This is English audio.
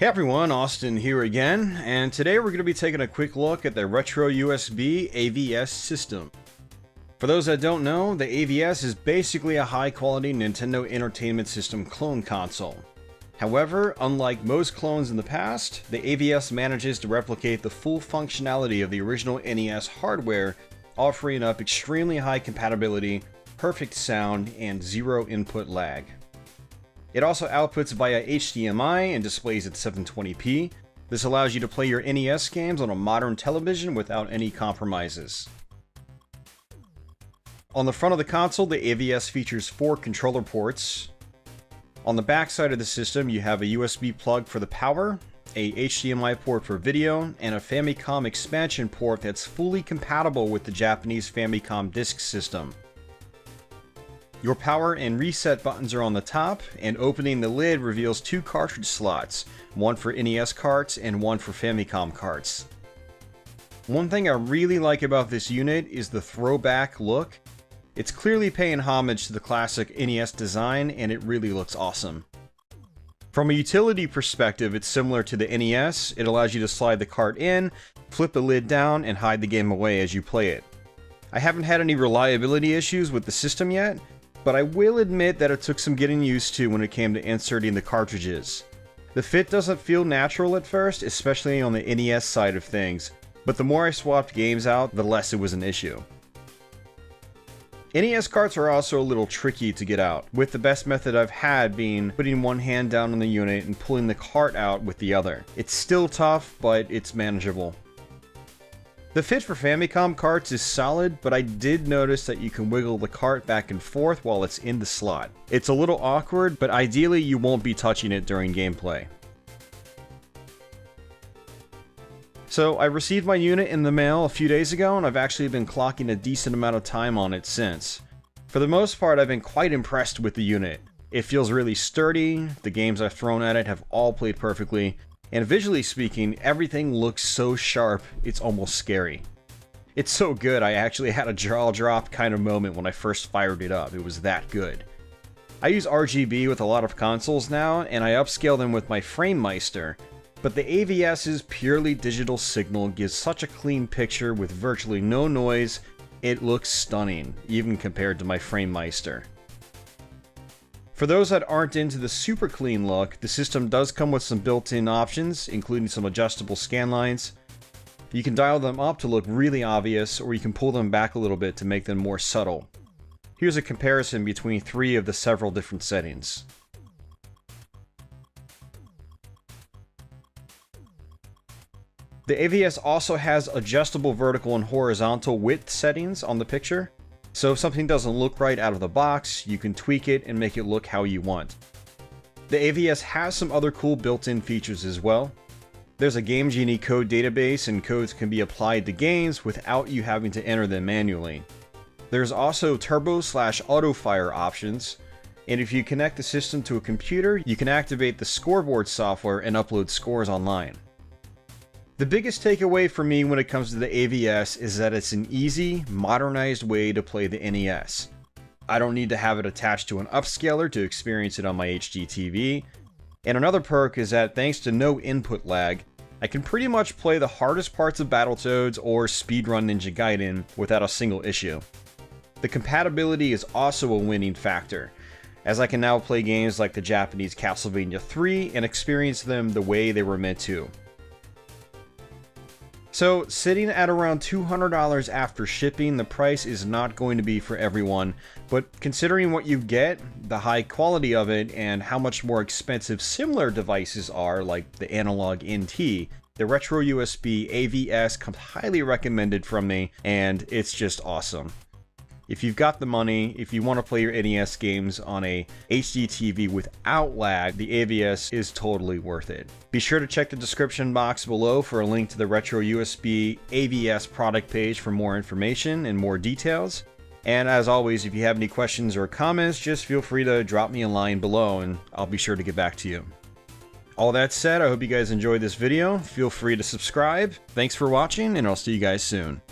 Hey everyone, Austin here again, and today we're going to be taking a quick look at the RetroUSB AVS system. For those that don't know, the AVS is basically a high-quality Nintendo Entertainment System clone console. However, unlike most clones in the past, the AVS manages to replicate the full functionality of the original NES hardware, offering up extremely high compatibility, perfect sound, and zero input lag. It also outputs via HDMI and displays at 720p. This allows you to play your NES games on a modern television without any compromises. On the front of the console, the AVS features 4 controller ports. On the back side of the system, you have a USB plug for the power, a HDMI port for video, and a Famicom expansion port that's fully compatible with the Japanese Famicom disk system. Your power and reset buttons are on the top, and opening the lid reveals 2 cartridge slots, one for NES carts and one for Famicom carts. One thing I really like about this unit is the throwback look. It's clearly paying homage to the classic NES design, and it really looks awesome. From a utility perspective, it's similar to the NES. It allows you to slide the cart in, flip the lid down, and hide the game away as you play it. I haven't had any reliability issues with the system yet, but I will admit that it took some getting used to when it came to inserting the cartridges. The fit doesn't feel natural at first, especially on the NES side of things, but the more I swapped games out, the less it was an issue. NES carts are also a little tricky to get out, with the best method I've had being putting one hand down on the unit and pulling the cart out with the other. It's still tough, but it's manageable. The fit for Famicom carts is solid, but I did notice that you can wiggle the cart back and forth while it's in the slot. It's a little awkward, but ideally you won't be touching it during gameplay. So I received my unit in the mail a few days ago, and I've actually been clocking a decent amount of time on it since. For the most part, I've been quite impressed with the unit. It feels really sturdy, the games I've thrown at it have all played perfectly, and visually speaking, everything looks so sharp, it's almost scary. It's so good, I actually had a jaw drop kind of moment when I first fired it up. It was that good. I use RGB with a lot of consoles now, and I upscale them with my FrameMeister, but the AVS's purely digital signal gives such a clean picture with virtually no noise. It looks stunning, even compared to my FrameMeister. For those that aren't into the super clean look, the system does come with some built-in options, including some adjustable scan lines. You can dial them up to look really obvious, or you can pull them back a little bit to make them more subtle. Here's a comparison between 3 of the several different settings. The AVS also has adjustable vertical and horizontal width settings on the picture. So if something doesn't look right out of the box, you can tweak it and make it look how you want. The AVS has some other cool built-in features as well. There's a Game Genie code database, and codes can be applied to games without you having to enter them manually. There's also turbo/auto-fire options, and if you connect the system to a computer, you can activate the scoreboard software and upload scores online. The biggest takeaway for me when it comes to the AVS is that it's an easy, modernized way to play the NES. I don't need to have it attached to an upscaler to experience it on my HD TV. And another perk is that thanks to no input lag, I can pretty much play the hardest parts of Battletoads or speedrun Ninja Gaiden without a single issue. The compatibility is also a winning factor, as I can now play games like the Japanese Castlevania 3 and experience them the way they were meant to. So, sitting at around $200 after shipping, the price is not going to be for everyone, but considering what you get, the high quality of it, and how much more expensive similar devices are, like the Analog NT, the RetroUSB AVS comes highly recommended from me, and it's just awesome. If you've got the money, if you want to play your NES games on a HD TV without lag, the AVS is totally worth it. Be sure to check the description box below for a link to the RetroUSB AVS product page for more information and more details. And as always, if you have any questions or comments, just feel free to drop me a line below and I'll be sure to get back to you. All that said, I hope you guys enjoyed this video. Feel free to subscribe. Thanks for watching, and I'll see you guys soon.